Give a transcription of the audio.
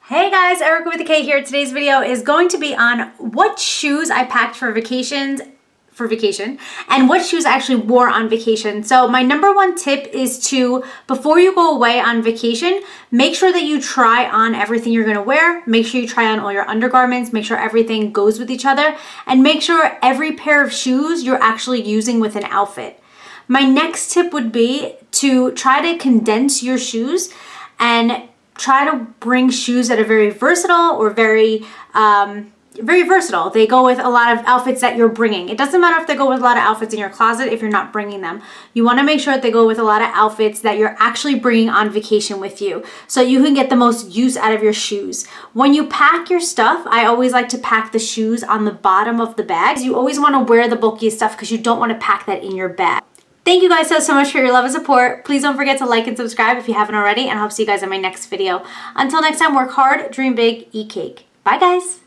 Hey guys, Erica with a K here. Today's video is going to be on what shoes I packed for vacation and what shoes I actually wore on vacation. So my number one tip is to, before you go away on vacation, make sure that you try on everything you're gonna wear. Make sure you try on all your undergarments, make sure everything goes with each other, and make sure every pair of shoes you're actually using with an outfit. My next tip would be to try to condense your shoes and try to bring shoes that are very versatile or very versatile. They go with a lot of outfits that you're bringing. It doesn't matter if they go with a lot of outfits in your closet if you're not bringing them. You want to make sure that they go with a lot of outfits that you're actually bringing on vacation with you so you can get the most use out of your shoes. When you pack your stuff, I always like to pack the shoes on the bottom of the bag. You always want to wear the bulkiest stuff because you don't want to pack that in your bag. Thank you guys so much for your love and support. Please don't forget to like and subscribe if you haven't already, and I hope to see you guys in my next video. Until next time, work hard, dream big, eat cake. Bye guys.